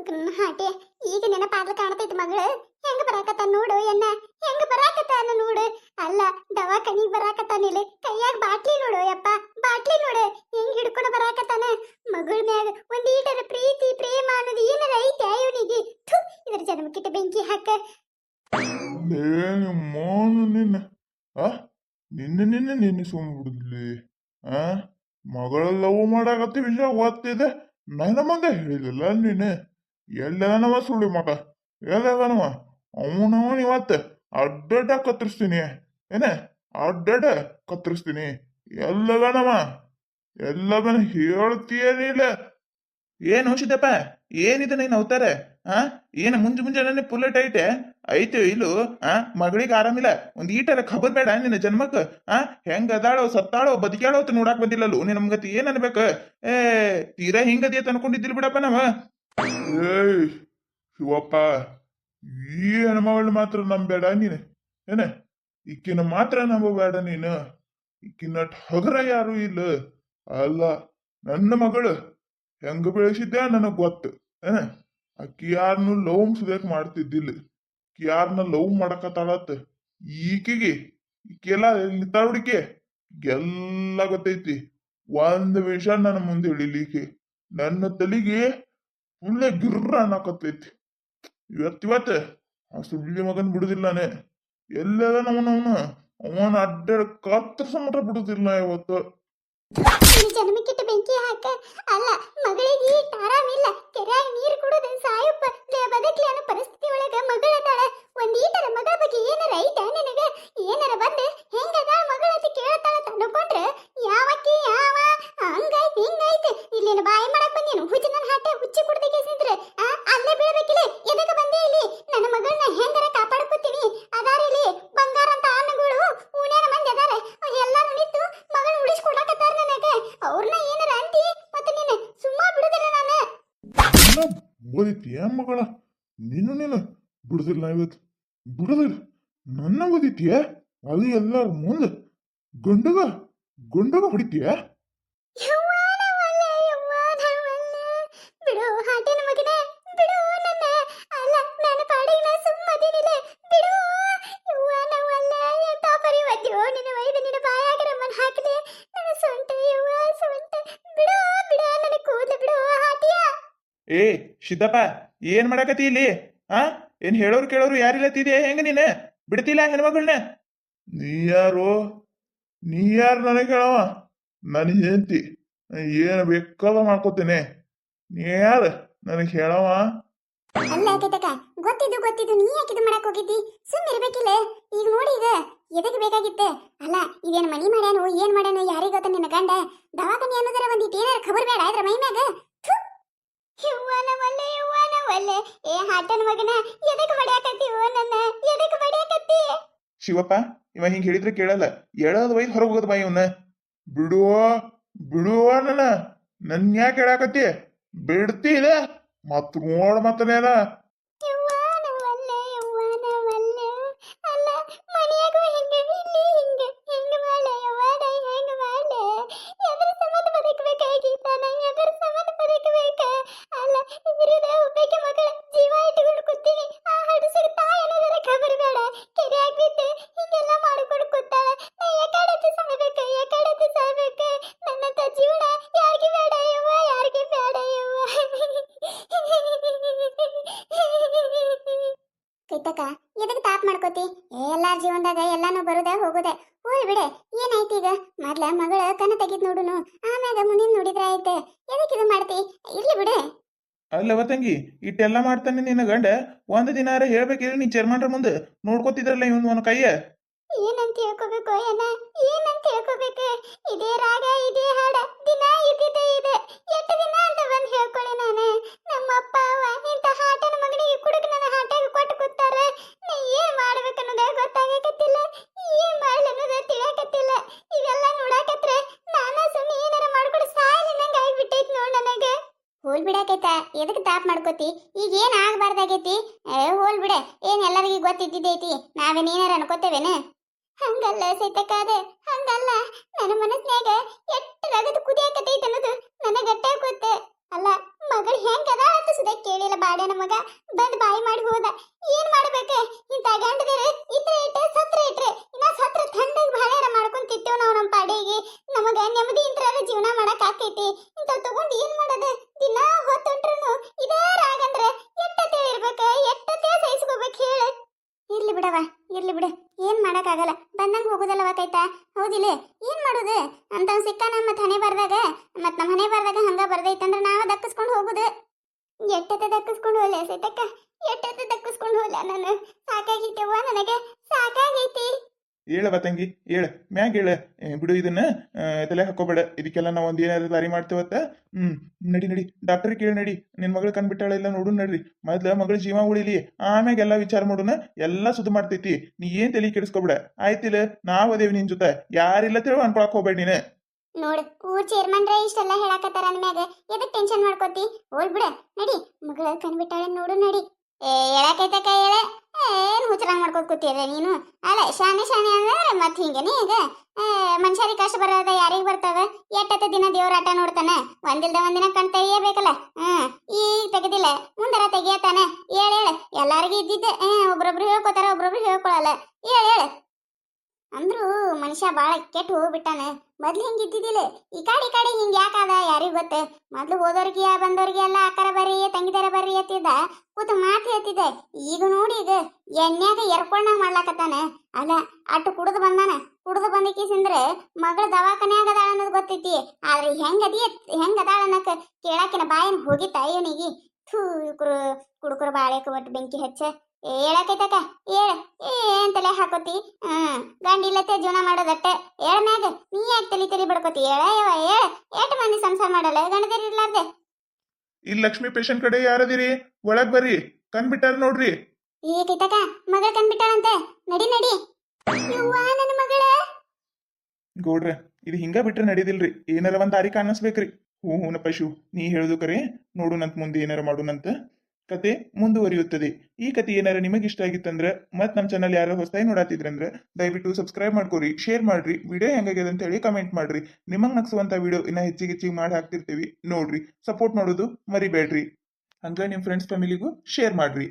ಕುಡುಕನ ಹಾಟೆ ಈಗ ನೆನಪಾಗ್ಲ ಕಾಣತೈತಿ ಮಗಳು ಹೆಂಗ ಬರಾಕತ್ತ ನೋಡು ಎನ್ನ ಹೆಂಗ ಬರಾಕತ್ತಾನ ನೋಡು ಅಲ್ಲ ದವಾಖಾನಿ ಬರಾಕತ್ತಾನಿಲ್ಲ ಕೈಯಾಗ ಬಾಟ್ಲಿ ನೋಡು ಯಪ್ಪ ಬಾಟ್ಲಿ ನೋಡು ಹೆಂಗ್ ಹಿಡ್ಕೊಂಡು ಬರಾಕತ್ತಾನ ಮಗಳ ಮ್ಯಾಗ ಒಂದೀಟರ ಪ್ರೀತಿ ಪ್ರೇಮ ಅನ್ನೋದು ಏನಾರ ಐತೆ ಇವನಿಗೆ ಇದ್ರ ಜನ್ಮಕ್ಕಿಟ್ಟ ಬೆಂಕಿ ಹಾಕ ಮೋನು ನಿನ್ನ ನಿನ್ನೆ ಸುಮ್ಮ ಬಿಡುದ್ಲಿ ಮಗಳ ಲವ್ ಮಾಡಾಕತ್ತಿ ವಿಷಯ ಓದ್ತಿದೆ ನನ್ನ ಮುಂದೆ ಹೇಳಿದಿಲ್ಲ ನೀನು ಎಲ್ಲದನವ ಸುಳ್ಳಿ ಮಗ ಎಲ್ಲದನವ ಅವನವ ಇವತ್ತು ಅಡ್ಡಡ್ಡ ಕತ್ತರಿಸ್ತೀನಿ ಏನ ಅಡ್ಡಡ್ಡ ಕತ್ತರಿಸ್ತೀನಿ ಎಲ್ಲದನವ ಎಲ್ಲದನ ಹೇಳ್ತೀಯನಿಲ್ಲ ಏನು ಸಿದ್ದಪ್ಪ ಏನಿದೆ ನೀನು ಅವತಾರ ಏನು ಮುಂಜಾನೆ ಪುಲ್ಲಟ್ ಐತೆ ಇಲ್ಲು ಮಗಳಿಗೆ ಆರಾಮಿಲ್ಲ ಒಂದ್ ಈಟರ ಖಬರ್ ಬೇಡ ನಿನ್ನ ಜನ್ಮಕ್ಕ ಹೆಂಗ ಅದಾಳೋ ಸತ್ತಾಳೋ ಬದುಕ್ಯಾಳೋ ಅಂತ ನೋಡಾಕ್ ಬಂದಿಲ್ಲಲ್ಲೂ ನಿನ್ ನಮ್ಗತಿ ಏನ್ ಅನ್ಬೇಕ ತೀರಾ ಹಿಂಗದಿಯತ್ ಅನ್ಕೊಂಡಿದ್ದಿಲ್ ಬಿಡಪ್ಪ ನಾವ ಏಯ್ ಶಿವಪ್ಪ ಈ ಹೆಣ್ಮಗಳನ್ನ ಮಾತ್ರ ನಂಬೇಡ ನೀನು ಏನ ಈಕಿನ ಮಾತ್ರ ನಂಬಬೇಡ ನೀನು ಈಕಿನ ಹಗರ ಯಾರು ಇಲ್ಲ ಅಲ್ಲ ನನ್ನ ಮಗಳು ಹೆಂಗ ಬೆಳೆಸಿದ್ದೆ ನನಗ್ ಗೊತ್ತು ಏನ ಆಕಿ ಯಾರನ್ನು ಲವ್ ಸುದೇಕ್ ಮಾಡ್ತಿದ್ದಿಲ್ಲ ಯಾರನ್ನ ಲವ್ ಮಾಡಕತ್ತಾಳತ್ತ ಈಕೆಗೆ ಈಕೆಲ್ಲ ನಿಂತಾಳುಡಿಕೆ ಎಲ್ಲ ಗೊತ್ತೈತಿ ಒಂದ್ ವಿಷಯ ನನ್ನ ಮುಂದೆ ಹೇಳಿಲಿಕ್ಕೆ ನನ್ನ ತಲೆಗೆ ಒಳ್ಳೆ ಗಿರ್ರ ಅನ್ನಕತ್ತೈತಿ ಇವತ್ತಿವತ್ತ ಆ ಸುಳ್ಳಿ ಮಗನ್ ಬಿಡುದಿಲ್ಲಾನೆ ಎಲ್ಲದ ಅವನ ಅಡ್ಡ ಕತ್ತರ್ಸ ಮಟ ಬಿಡುದಿಲ್ಲ ಇವತ್ತು ಜನ್ಮಕ್ಕಿಟ್ಟ ಬೆಂಕಿ ಹಾಕ ಅಲ್ಲ ಮಗಳಿಗೆ ಆರಾಮಿಲ್ಲ ಕೆರೆಯಾಗ ನೀರು ಕುಡಿದು ಸಾಯಪ್ಪ ಬದಕ್ಲಿ ಅನ್ನೋ ಪರಿಸ್ಥಿತಿ ಒಳಗ ಮಗಳದಾಳ ಒಂದೀಟರ ಮಗಳ ಬಗ್ಗೆ ಏನಾರ ಐತ ನಿನಗ ಏನಾರ ಬಂದು ಹೆಂಗದಾಳ ಮಗಳ ಅಂತ ಕೇಳ್ತಾಳ ಅನ್ಕೊಂಡ್ರ ಯಾವಕ್ಕಿ ಯಾವ ಹಂಗೈತಿ ಹಿಂಗೈತಿ ಇಲ್ಲೇನು ಬಾಯಿ ಮಾಡಕ್ ಬಂದೇನು ಹುಚ್ಚ ನನ್ನ ಹಾಟೆ ಹುಚ್ಚಿ ಕುಡ್ದ ಕೇಸಿದ್ರೆ ಅಲ್ಲೇ ಬೀಳ್ಬೇಕಿಲ್ಲ ಎದಕ್ಕೆ ಬಂದೆ ಇಲ್ಲಿ ನನ್ನ ಮಗಳನ್ನ ಹೆಂಗಾರ ಕಾಪಾಡ್ಕೊತೀನಿ ಅದಾರ ಇಲ್ಲಿ ಬಂಗಾರ ಅಂತ ಆನೆಗಳು ಊನ್ಯಾನ ಮಂದಿ ಅದಾರ ಎಲ್ಲಾರು ನಿಂತು ಮಗಳನ್ನ ಉಳಿಸ್ಕೊಡಕತ್ತಾರ ನನಗ ಅವ್ರನ್ನ ಏನಾರ ಅಂತಿ ಮತ್ತೆ ನೀನು ಸುಮ್ಮ ಬಿಡುದಿಲ್ಲ ನಾನು ಓದಿತ್ಯ ಮಗಳ ನೀನು ಬಿಡುದಿಲ್ಲ ಇವತ್ತು ಬಿಡುದಿಲ್ಲ ನನ್ನ ಓದಿತ್ಯ ಅದು ಎಲ್ಲಾರ ಮುಂದೆ ಗಂಡಗ ಹೊಡಿತೀಯ ಬಿಡು ಹಾಟೇನ ಮಗನೇ ಬಿಡು ನನ್ನ ಅಲ್ಲ ನನ್ನ ಪಾಡಿಗೆ ನಾ ಸುಮ್ಮದಿನಿಲ್ಲ ಬಿಡು ಯವ್ವನವಲ್ಲ ಎಂತ ಪರಿವದ್ಯೋ ನಿನ್ನ ವೈದ ನಿನ್ನ ಬಾಯಾಗರ ಮನ್ ಹಾಕಿದೆ ನನ್ನ ಸೊಂಟ ಸೊಂಟ ಬಿಡು ನನ್ನ ಕೂದಲು ಬಿಡು ಹಾಟಿಯ ಏ ಸಿದ್ದಪ್ಪ ಏನ್ ಮಾಡಾಕತಿ ಇಲ್ಲಿ ಏನ್ ಹೇಳೋರು ಕೇಳೋರು ಯಾರಿಲ್ಲತ್ತಿದೆ ಹೆಂಗ ನೀನ ಬಿಡ್ತಿಲ್ಲ ಹೆಣ್ಮಗಳನ್ನ ನೀ ಯಾರು ನನಗೆ ಹೇಳವ ನನ್ನ ಹೆಂಡತಿ ಏನು ಬೇಕಾದ ಮಾಡ್ಕೋತೇನೆ ನೀ ಯಾರು ನನಗೆ ಹೇಳವ ಅಲ್ಲ ಕೇತಕ ಗೊತ್ತಿದ್ದು ನೀ ಯಾಕಿದು ಮಾಡಕ್ ಹೋಗಿದ್ದಿ ಸುಮ್ಮಿರ್ಬೇಕಿಲ್ಲ ಈಗ ನೋಡಿ ಈಗ ಎದಕ್ಕೆ ಬೇಕಾಗಿತ್ತೆ ಅಲ್ಲ ಇದೇನು ಮನಿ ಮಾಡ್ಯಾನು ಏನ್ ಮಾಡ್ಯಾನು ಯಾರಿಗೆ ಗೊತ್ತ ನಿನ್ನ ಗಂಡ ದವಾಖಾನೆ ಅನ್ನೋದರ ಒಂದಿಟ್ಟು ಏನಾರ ಖಬರ್ ಬೇಡ ಇದ್ರ ಮೈ ಮ್ಯಾಗ ಯವ್ವನವಲ್ಲ ಏ ಹಾಟನ ಮಗನ ಎದಕ್ಕೆ ಬಡಿಯಾಕತ್ತೀವೋ ನನ್ನ ಎದಕ್ಕೆ ಬಡಿಯಾಕತ್ತಿ ಶಿವಪ್ಪ ಇವ ಹಿಂಗ್ ಹೇಳಿದ್ರೆ ಕೇಳಲ್ಲ ಎಳೋದ್ ವೈದ್ ಹೊರಗೆ ಹೋಗೋದ್ ಬಾಯಿ ಇವನ್ನ ಬಿಡುವ ನನ್ನ ಯಾಕೆ ಹೇಳಾಕತ್ತಿ ಬಿಡ್ತಿ ಇದೆ ಮತ್ ಮತ್ತನೇನ ಯವ್ವನವಲ್ಲ ಅಲ್ಲ ಮನೆಯಾಗೂ ಹಿಂಗೆ ಇಲ್ಲಿ ಹಿಂಗೆ ಮಾಡೆ ಯವ್ವನ ಹೆಂಗೆ ಮಾಡೆ ಎದ್ರ ಸಂಬಂಧ ಬದುಕಬೇಕಾಗಿತ್ತಾನ ಎದ್ರ ಸಂಬಂಧ ಬದುಕಬೇಕ ಅಲ್ಲ ಇದ್ರದ ಒಬ್ಬಕ್ಕೆ ಮಗಳ ಜೀವ ಇಟ್ಟುಕೊಂಡು ಕೂತೀನಿ ಆ ಹಡಸಿಗೆ ತಾಯಿ ಅನ್ನೋದರ ಖಬರ್ ಬೇಡ ಕೆರೆ ಆಗ್ಬಿಟ್ಟು ಹಿಂಗೆಲ್ಲ ಮಾಡಿಕೊಂಡು ಕೂತಾಳ ನಾ ಯಾಕಡತ್ತೆ ಸಾಯ್ಬೇಕು ನನ್ನಂತ ಜೀವನ ಯಾರಿಗೆ ಬೇಡ ಯವ್ವ ಯಾರಿಗೆ ಬೇಡ ಯವ್ವ ಕೈತಕ ಎದಕ್ಕೆ ತಾಪ್ ಮಾಡ್ಕೋತಿ ಎಲ್ಲಾರ ಜೀವನದಾಗ ಎಲ್ಲಾನು ಬರುದ ಹೋಗುದ ಹೋಲ್ ಬಿಡೆ ಏನಾಯ್ತು ಈಗ ಮೊದ್ಲ ಮಗಳ ಕಣ್ಣ ತೆಗಿದ್ ನೋಡುನು ಆಮ್ಯಾಗ ಮುಂದಿನ ನೋಡಿದ್ರ ಆಯ್ತು ಎದಕ್ಕೆ ಇದು ಮಾಡ್ತಿ ಇರ್ಲಿ ಬಿಡೆ ಅಲ್ಲವ ತಂಗಿ ಇಟ್ಟೆಲ್ಲ ಮಾಡ್ತಾನೆ ನಿನ್ನ ಗಂಡ ಒಂದ್ ದಿನಾರ ಹೇಳ್ಬೇಕಿಲ್ಲ ನೀ ಚೇರ್ಮನ್ರ ಮುಂದೆ ನೋಡ್ಕೋತಿದ್ರಲ್ಲ ಇವನ್ ಕೈಯ ಏನಂತ ಹೇಳ್ಕೋಬೇಕು ಏನಂತ ಹೇಳ್ಕೋಬೇಕು ಇದೇ ರಾಗ ಇದೇ ಹಾಡ ದಿನ ಇದ್ದಿದ್ದೇ ಇದೆ ಎಷ್ಟು ದಿನ ಅಂತ ಬಂದು ಹೇಳ್ಕೊಳ್ಳಿ ನಾನು ನಮ್ಮ ಅಪ್ಪ ಅವ್ವ ಇಂಥ ಹಾಟನ ಮಗನಿಗೆ ಕುಡುಕ ನನ್ನ ಹಾಟಾಗ ಕೊಟ್ಟು ಕೂತಾರ ನಾ ಏನ್ ಮಾಡ್ಬೇಕನ್ನೋದೇ ಗೊತ್ತಾಗಕತ್ತಿಲ್ಲ ಏನ್ ಮಾಡ್ಲಿ ಅನ್ನೋದೇ ತಿಳಿಯಕತ್ತಿಲ್ಲ ಇವೆಲ್ಲ ನೋಡಾಕತ್ರ ನಾನಾ ಸುಮ್ಮನೆ ಏನಾರ ಮಾಡ್ಕೊಂಡು ಸಾಯಲಿ ನಂಗೆ ಆಗ್ಬಿಟ್ಟೈತಿ ನೋಡ್ ನನಗೆ ಹೋಲ್ ಬಿಡಾಕೈತ ಎದಕ್ಕೆ ತಾಪ್ ಮಾಡ್ಕೋತಿ ಈಗ ಏನ್ ಆಗ್ಬಾರ್ದಾಗೈತಿ ಹೋಲ್ ಬಿಡ ಏನ್ ಎಲ್ಲರಿಗೂ ಗೊತ್ತಿದ್ದೈತಿ ನಾವೇನೇನಾರ ಅನ್ಕೋತೇವೇನ ಹಂಗಲ್ಲ ಸೈತಕ್ಕಾದೆ ಹಂಗಲ್ಲ ನನ್ನ ಮನಸ್ನ್ಯಾಗ ಎಷ್ಟು ರಗದು ಕುದಿಯಾಕತೈತೆ ಅನ್ನೋದು ನನಗಟ್ಟೆ ಗೊತ್ತೆ ಅಲ್ಲ ಮಗಳು ಹೆಂಗದ ಅಂತ ಸುದ ಕೇಳಿ ಇಲ್ಲ ಬಾಡ್ಯಾನ ಮಗ ಬಂದ್ ಬಾಯಿ ಮಾಡಿ ಹೋದ. ಏನ್ ಮಾಡ್ಬೇಕ? ಇಂತ ಗಂಡದಿರ ಇದ್ರೆ ಇಟ್ರೆ ಸತ್ರ ಇಟ್ರೆ ಇನ್ನ ಸತ್ರ ಥಂಡಗ್ ಬಾಳ್ಯಾರ ಮಾಡ್ಕೊಂತಿತ್ತೇವ್ ನಾವು ನಮ್ಮ ಪಾಡಿಗೆ. ನಮಗ ನೆಮ್ಮದಿ ಇಂತ್ರ ಜೀವನ ಮಾಡಕ್ ಆಕೈತಿ. ಇಂತ ತಗೊಂಡ್ ಏನ್ ಮಾಡೋದು? ದಿನಾ ಹೊತ್ತೊಂಟ್ರು ಇದೇ ರಾಗಂದ್ರ ಎಟ್ಟತೆ ಇರ್ಬೇಕ, ಎಟ್ಟತೆ ಸಹಿಸ್ಕೋಬೇಕು ಹೇಳ. ಇರ್ಲಿ ಬಿಡವ, ಇರ್ಲಿ ಬಿಡು, ಏನ್ ಮಾಡಕ್ಕಾಗಲ್ಲ. ಬಂದಂಗ ಹೋಗುದಲ್ಲವ ಕೈತಾ, ಹೌದಿಲ್ಲ? ಏನ್ ಮಾಡೋದು? ಅಂತ ಸಿಕ್ಕ ನಮ್ಮ ಹಣೆ ಬರ್ದಾಗ ಮತ್ ನಮ್ಮ ಹಣೆ ಬರ್ದಾಗ ಹಂಗ ಬರ್ದೈತಂದ್ರ ನಾವ ದಕ್ಕಿಸ್ಕೊಂಡು ಹೋಗುದು. ಎಟ್ಟತೆ ದಕ್ಕಿಸ್ಕೊಂಡು ಹೋಗ್ಲೆ ಸೀತಕ್ಕ, ಎಟ್ಟತೆ ದಕ್ಕಿಸ್ಕೊಂಡು ಹೋಗ್ಲ ನಾನು. ಸಾಕಾಗೈತೆವ್ವ, ನನಗೆ ಸಾಕಾಗೈತಿ. ಹೇಳವ ತಂಗಿ, ಹೇಳ ಮ್ಯಾಗ ಹೇಳ. ಬಿಡು ಇದನ್ನ ತಲೆ ಹಾಕೋಬೇಡ. ಇದಕ್ಕೆಲ್ಲ ನಾವು ಒಂದ್ ಏನಾದ್ರು ದಾರಿ ಮಾಡ್ತೇವತ್ತ. ನಡಿ ನಡಿ, ಡಾಕ್ಟರ್ ಕೇಳಿ ನಡಿ. ನಿನ್ ಮಗಳು ಕಂಡ್ಬಿಟ್ಟಾಳ ಇಲ್ಲ ನೋಡು ನಡ್ರಿ. ಮೊದ್ಲ ಮಗಳ ಜೀವ ಉಳಿಲಿ, ಆಮ್ಯಾಗ ಎಲ್ಲಾ ವಿಚಾರ ಮಾಡೋಣ. ಎಲ್ಲಾ ಸುದ್ದಿ ಮಾಡ್ತೈತಿ. ನೀ ಏನ್ ತಲೆ ಕೆಡಿಸ್ಕೊಬೇಡ, ಆಯ್ತಿಲ್ಲ? ನಾವ್ ಅದೇವಿ ನಿನ್ ಜೊತೆ, ಯಾರಿಲ್ಲ ತಿಳಿ ಅನ್ಕೊಳಕ್ ಹೋಗ್ಬೇಡ ನೀನು. ನೋಡ್, ಊರ್ ಚೇರ್ಮನ್ರ ಇಷ್ಟೆಲ್ಲ ಹೇಳಾಕತ್ತಾರ ಅಂದ್ಮ್ಯಾಗ ಎದಕ್ ಟೆನ್ಷನ್ ಮಾಡ್ಕೋತಿ? ಹೋಲ್ ಬಿಡ, ನಡಿ. ಮಗಳ ಕಂಡ್ಬಿಟ್ಟಾಳೆ ನೋಡು, ನಡಿ. ಹೇಳಕೈತಕ್ಕ ಹೇಳ. ಏನ್ ಹುಚ್ಚರಂಗ್ ಮಾಡ್ಕೋತ ಕೂತಿಯಲ್ಲ ನೀನು? ಅಲ್ಲ, ಶಾನೆ ಶಾನೆ ಅಂದ್ರೆ ಮತ್ ಹಿಂಗೇನೆ ಈಗ. ಮನುಷ್ಯರಿಗೆ ಕಷ್ಟ ಬರೋದ ಯಾರಿಗ್ ಬರ್ತಾವ? ಎಟ್ಟತ್ತ ದಿನ ದೇವ್ರ ಆಟ ನೋಡ್ತಾನ, ಒಂದಿಲ್ದ ಒಂದಿನ ಕಣ್ ತೆಗಿಯಬೇಕಲ್ಲ. ಈಗ ತೆಗೆದಿಲ್ಲ, ಮುಂದರ ತೆಗಿಯತಾನೆ. ಹೇಳ ಹೇಳ, ಎಲ್ಲಾರಿಗೂ ಇದ್ದಿದ್ದೆ. ಒಬ್ರೊಬ್ರು ಹೇಳ್ಕೊತಾರ, ಒಬ್ರೊಬ್ರು ಹೇಳ್ಕೊಳಲ್ಲ. ಹೇಳ ಅಂದ್ರು ಮನುಷ್ಯ ಬಾಳ ಕೆಟ್ಟು ಹೋಗ್ಬಿಟ್ಟಾನ. ಮೊದ್ಲು ಹಿಂಗ ಇದ್ದಿದ್ದಿಲ್ಲ, ಈ ಕಡೆ ಹಿಂಗ ಯಾಕಾದ ಯಾರಿಗ್ ಗೊತ್ತ? ಮೊದ್ಲು ಹೋದವ್ರಿಗೆ ಬಂದವ್ರಿಗೆ ಎಲ್ಲ ಆಕಾರ ಬರ್ರಿ, ತಂಗಿದಾರ ಬರ್ರಿ ಎತ್ತಿದ್ದ, ಕೂತು ಮಾತು ಹೇಳ್ತಿದ್ದೆ. ಈಗ ನೋಡಿ, ಈಗ ಎಣ್ಣ್ಯಾಗ ಎರ್ಕೊಂಡಂಗ ಮಾಡ್ಲಾಕತ್ತಾನ. ಅಲ್ಲ, ಅಟ್ಟು ಕುಡ್ದು ಬಂದಾನ. ಕುಡ್ದು ಬಂದಿಕೀಸಂದ್ರೆ ಮಗಳ ದವಾಖಾನ್ಯಾಗ ಅದಾಳ ಅನ್ನೋದು ಗೊತ್ತೈತಿ. ಆದ್ರೆ ಹೆಂಗ್ ಅದಾಳ ಅನ್ನಕ್ ಕೇಳಾಕಿನ ಬಾಯಿನ ಹೋಗಿತ್ತ ಇವನಿಗೆ. ಥೂ, ಕುಡುಕರು ಬಾಳೆಕ ಒಟ್ಟು ಬೆಂಕಿ ಹಚ್ಚ. ಹೇಳಕೈತಕ್ಕ ಹೇಳ. ಏನ್ ತಲೆ ಹಾಕೋತಿ? ಗಂಡಿಲ್ಲತ್ತೆ ಜೀವನ ಮಾಡೋದಟ್ಟೆ. ಹೇಳ ಮ್ಯಾಗ, ನೀ ಯಾಕೆ ತಲಿ ಬಡ್ಕೋತಿ? ಹೇಳ ಯವ, ಹೇಳ. ಎಷ್ಟು ಮಂದಿ ಸಂಸಾರ ಮಾಡಲ್ಲ ಗಂಡದೇರಿ ಇರ್ಲಾರ್ದೆ? ಇಲ್ಲಿ ಲಕ್ಷ್ಮಿ ಪೇಷಂಟ್ ಕಡೆ ಯಾರದಿರಿ? ಒಳಗ್ ಬರ್ರಿ, ಕಂಡ್ಬಿಟ್ಟಾರ ನೋಡ್ರಿ. ಕೈತಕ್ಕ, ಮಗಳ ಕಂಡ್ಬಿಟ್ಟಾಳಂತೆ. ನಡಿ ನಡಿ. ಯವ್ವ, ನನ್ನ ಮಗಳ. ಗೌಡ್ರ, ಇದು ಹಿಂಗ ಬಿಟ್ರೆ ನಡೀದಿಲ್ರಿ. ಏನಾರ ಒಂದ್ ದಾರಿ ಕಾಣಿಸ್ಬೇಕ್ರಿ. ಹೂನಪ್ಪ ಶಿವ್, ನೀ ಹೇಳುದು ಕರೆ. ನೋಡುನಂತ ಮುಂದೆ ಏನಾರ ಮಾಡೋಣಂತ. ಕತೆ ಮುಂದುವರಿಯುತ್ತದೆ. ಈ ಕತೆ ಏನಾರ ನಿಮಗೆ ಇಷ್ಟ ಆಗಿತ್ತಂದ್ರೆ ಮತ್ ನಮ್ಮ ಚಾನಲ್ ಯಾರು ಹೊಸದಾಗಿ ನೋಡಾತಿದ್ರಂದ್ರೆ ದಯವಿಟ್ಟು ಸಬ್ಸ್ಕ್ರೈಬ್ ಮಾಡ್ಕೊರಿ, ಶೇರ್ ಮಾಡ್ರಿ, ವಿಡಿಯೋ ಹೆಂಗಾಗ್ಯದ ಅಂತ ಹೇಳಿ ಕಮೆಂಟ್ ಮಾಡ್ರಿ. ನಿಮಗ್ ನಗ್ಸುವಂತ ವಿಡಿಯೋ ಇನ್ನ ಹೆಚ್ಚಿಗೆ ಮಾಡಿ ಹಾಕ್ತಿರ್ತೀವಿ, ನೋಡ್ರಿ. ಸಪೋರ್ಟ್ ಮಾಡೋದು ಮರಿಬೇಡ್ರಿ. ಹಂಗ ನಿಮ್ ಫ್ರೆಂಡ್ಸ್ ಫ್ಯಾಮಿಲಿಗೂ ಶೇರ್ ಮಾಡ್ರಿ.